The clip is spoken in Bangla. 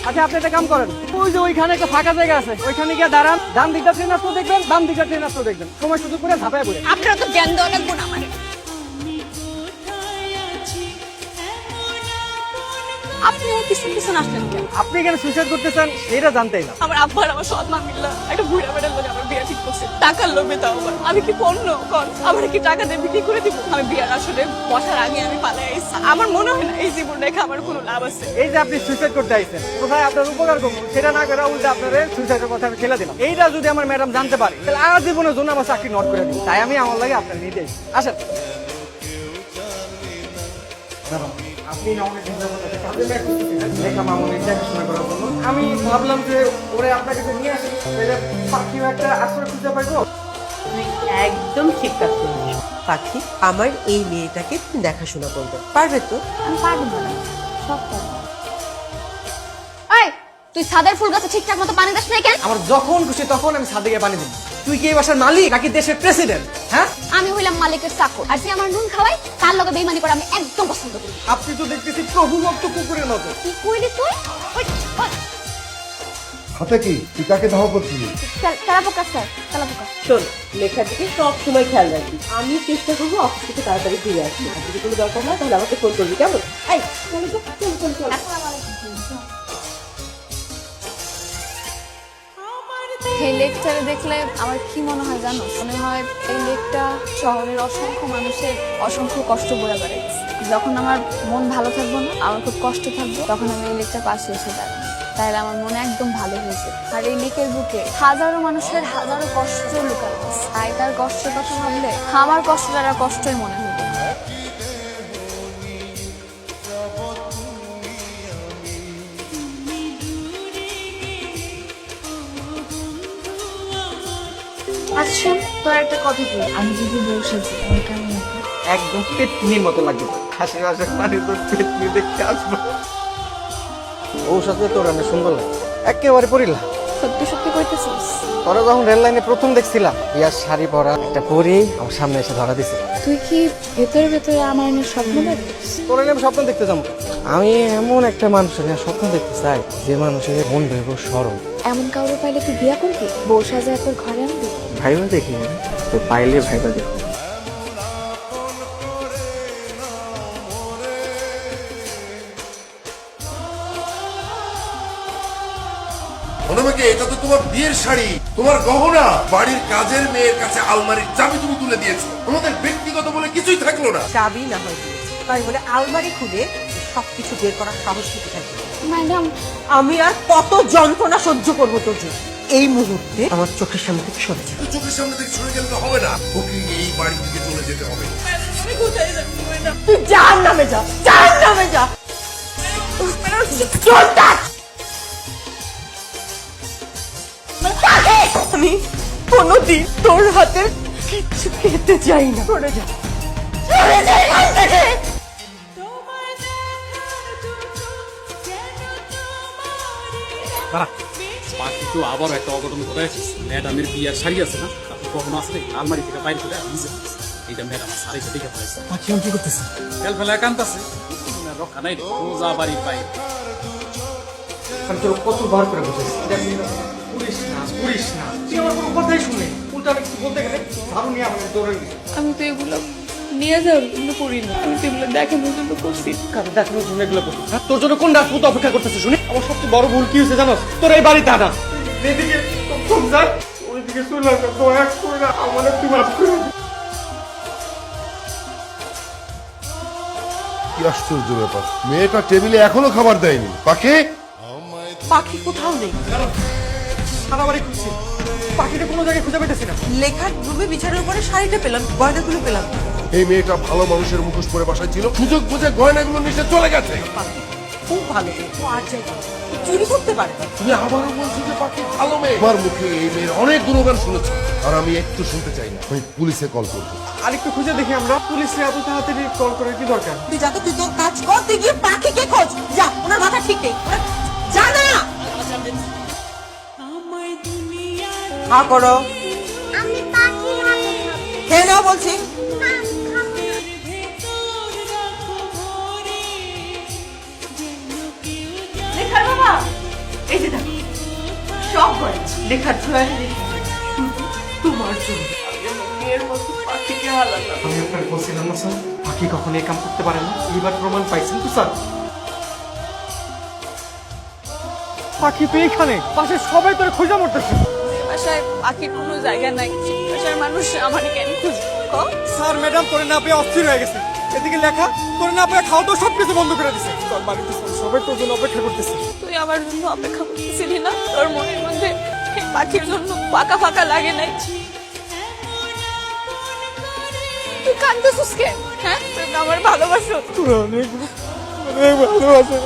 আচ্ছা আপনি একটা কাম করেন, ওই যে ওইখানে একটা ফাঁকা জায়গা আছে, ওইখানে গিয়ে দাঁড়ান। ডান দিকটা ট্রেনার তো দেখবেন, বাম দিকটা ট্রেনার তো দেখবেন। সময় সুযোগ করে ঝাঁপায় পড়ে। আপনারা তো জ্ঞান দেওয়া লাগবো না আমার। আপনি আমার পিছন পিছন আসলেন কেন? আপনি কেন সুইসাইড করতে চান সেটা জানতেই না। আমার আব্বার আমার সৎ মা মিল্লা একটা বুড়া বেড়ার লোক আমার বিয়ে ঠিক করছে, টাকার লোভে। তাও আবার আমি কি পণ্য কর? আমার কি টাকা দিয়ে বিক্রি করে দিব? আমি বিয়ার আসলে বসার আগে আমি পালাই আইছি। আমার মনে হয় না এই জীবন রেখে আমার কোনো লাভ আছে। এই যে আপনি সুইসাইড করতে আইছেন, কোথায় আপনার উপকার করবো সেটা না করে উল্টা আপনার সুইসাইডের কথা আমি ফেলে দিলাম। এইটা যদি আমার ম্যাডাম জানতে পারে তাহলে আর জীবনের জন্য আমার চাকরি নট করে দিই। তাই আমি আমার লাগে আপনার নিতে এসেছি। আসেন আপনি আমি ভাবলাম যে ওরে আপনাকে নিয়ে আসি, পাখিও একটা আশ্রয় খুঁজে পাইবো। তুই একদম ঠিক কাজ করেছিস পাখি। আমার এই মেয়েটাকে তুমি দেখাশোনা করবে, পারবে তো? আমি পারবো না, সব পারবো। এই তুই ছাদের ফুল গাছে ঠিকঠাক মতো পানি দাস না কেন? আমার যখন খুশি তখন আমি ছাদে পানি দিই। তুই কি এই বাসার মালিক নাকি দেশের প্রেসিডেন্ট? হ্যাঁ, আমি হইলাম মালিকের চাকর, আর যে আমার নুন খাওয়াই তার লগে বেইমানি করে আমি একদম পছন্দ করি। আপনি তো দেখতেছি প্রভু ভক্ত কুকুরের মতো। কি কইলি তুই? ওই ওই হাতে কি তুই কাকে ধাওয়া করছিলি? তেলাপোকা স্যার, তেলাপোকা। শোন, লেখার দিকে সব সময় খেয়াল রাখবি। আমি চেষ্টা করবো অফিস থেকে তাড়াতাড়ি ফিরে আসি। আর যদি কোনো দরকার হয় তাহলে আমাকে ফোন করবি, কেমন? এই চল তো, চল চল চল। এই লেকটারে দেখলে আমার কি মনে হয় জানো? মনে হয় এই লেকটা শহরের অসংখ্য মানুষের অসংখ্য কষ্ট বয়ে বেড়াচ্ছে। যখন আমার মন ভালো থাকবো না, আমার খুব কষ্ট থাকবে, তখন আমি এই লেকটার পাশে এসে দাঁড়াবো। তাহলে আমার মনে একদম ভালো হয়েছে। আর এই লেকের বুকে হাজারো মানুষের হাজারো কষ্ট লুকানো আছে। তাই তার কষ্টের কথা ভাবলে আমার কষ্টটা আর কষ্টই মনে হবে। আচ্ছা তোর একটা কথা বল, আমি যদি বউ সাজি আমার কেমন লাগবে? একদম পেটনির মতো লাগবে। হাসি হাসি পানি তোর পেটনি দেখতে আসবো। ওর সাথে তোর অনেক সুন্দর লাগে, একেবারে পরিলা। সত্যি সত্যি কইতেছিস? তোরা যখন রেল লাইনে প্রথম দেখছিলাম, ইয়ার শাড়ি পরা একটা পরি আমার সামনে এসে ধরা দিছে। তুই কি ভেতরে ভেতরে আমার নিয়ে স্বপ্ন দেখিস? তোর আমি স্বপ্ন দেখতে যাবো। আমি এমন একটা মানুষের নিয়ে স্বপ্ন দেখতে চাই যে মানুষের মন ভেব সরল। এমন কাউরে পাইলে তুই বিয়া করবি? বউ সাজায় তোর ঘরে আনবি? ভাইবা দেখি তো পাইলে ভাইবা দেখো। অনামিকা, এটা তো তোমার বিয়ের শাড়ি, তোমার গহনা। বাড়ির কাজের মেয়ের কাছে আলমারির চাবি তুমি তুলে দিয়েছো। তোমাদের ব্যক্তিগত বলে কিছুই থাকলো না। চাবি না হয় দিয়েছি, তাই বলে আলমারি খুলে সবকিছু বের করার সাহস থেকে থাকে। ম্যাডাম আমি আর কত যন্ত্রণা সহ্য করবো তোর জন্য? এই মুহূর্তে আমার চোখের সামনে থেকে সরে যা। তো চোখের সামনে থেকে সরে গেলে তো হবে না। ওকে এই বাড়ি থেকে চলে যেতে হবে। আমি কোথায় যাব ম্যাডাম? তুই যার নামে যা, যার নামে যা। চল যাস। আমি কোনোদিন তোর হাতের কিচ্ছু খেতে চাই না। সরে যা, সরে যা এখান থেকে। পাখি তো আবারও একটা অঘটন ঘটে ম্যাডামের বিয়ার শাড়ি আছে না, আপনি কখনো আসলে আলমারি থেকে বাইরে করে নিজে এইটা ম্যাডাম শাড়িটা দেখে ফেলাইছে। পাখি কি করতেছে? ফেল ফেলা একান্ত আছে, রক্ষা নাই রে, রোজা বাড়ির বাইরে। আমি তোর কতবার করে বুঝেছি পুলিশ না, পুলিশ না, তুই আমার কোনো কথাই শুনে উল্টা আমি কিছু বলতে গেলে ঝাড়ু নিয়ে আমাকে দৌড়ে দিচ্ছে। আমি তো এগুলো নিয়ে যাওয়ার জন্য করি না, আমি তো এগুলো দেখানোর জন্য করছি। কারণ দেখানোর জন্য এগুলো করছিস। তোর জন্য কোন রাজপুত অপেক্ষা করতেছে শুনি? আমার সবচেয়ে বড় ভুল কি হয়েছে জানো? তোর এই বাড়িতে আনা। এদিকে তোর যায়, ওইদিকে চলে আসে, দয়া করে না আমাদের তুই মাফ করে দে। কি আশ্চর্য ব্যাপার, মেয়েটা টেবিলে এখনো খাবার দেয়নি। পাখি, পাখি কোথাও নেই। সারা বাড়ি খুঁজছি, পাখিটা কোনো জায়গায় খুঁজে পেতেছি না। লেখার রুমে বিছানার উপরে শাড়িটা পেলাম, গয়নাগুলো পেলাম। এই মেয়েটা ভালো মানুষের মুখোশ পরে বাসায় ছিল, সুযোগ বুঝে গয়নাগুলো নিচে চলে গেছে। পাখি খুব ভালো মেয়ে, ও আর যাই চুরি করতে পারে না। তুমি আবারও বলছো যে পাখি ভালো মেয়ে? আমার মুখে এই মেয়ের অনেক গুণগান শুনেছি, আর আমি একটু শুনতে চাই না। আমি পুলিশে কল করবো। আরেকটু খুঁজে দেখি আমরা। পুলিশে এত তাড়াতাড়ি কল করার কি দরকার? তুই যা তো, তুই তোর কাজ কর, তুই গিয়ে পাখিকে খোঁজ। যা, ওনার মাথা ঠিক নেই, যা না। হা করো, আমি পাখির হাতে খাবো। খেয়ে নাও বলছি। লেখার বাবা লেখা ড্রয়িং তোমার জন্য আমি আমার মেয়ের মতো পাখিকে হারালাম। আমি আপনার বলছিলাম না স্যার, পাখি কখনো এই কাম করতে পারে না। এইবার প্রমাণ পাইছেন তো স্যার। পাখি তো এখানে, পাশে সবাই তোর খোঁজা মরতেছে। বাসায় পাখির কোনো জায়গা নাই, বাসার মানুষ আমার কেন খুঁজবে? স্যার ম্যাডাম তোরে না পেয়ে অস্থির হয়ে গেছে। এদিকে লেখা তোরে না পেয়ে খাওয়া তো সবকিছু বন্ধ করে দিছে। তোর বাড়িতে সবাই তোর জন্য অপেক্ষা করতেছে। তুই আমার জন্য অপেক্ষা করতেছিলি না? তোর মনের মধ্যে এই পাখির জন্য ফাঁকা ফাঁকা লাগে নাই? তুই কান্দছিস কে? হ্যাঁ, তুই আমার ভালোবাসো। অনেক অনেক ভালোবাসে।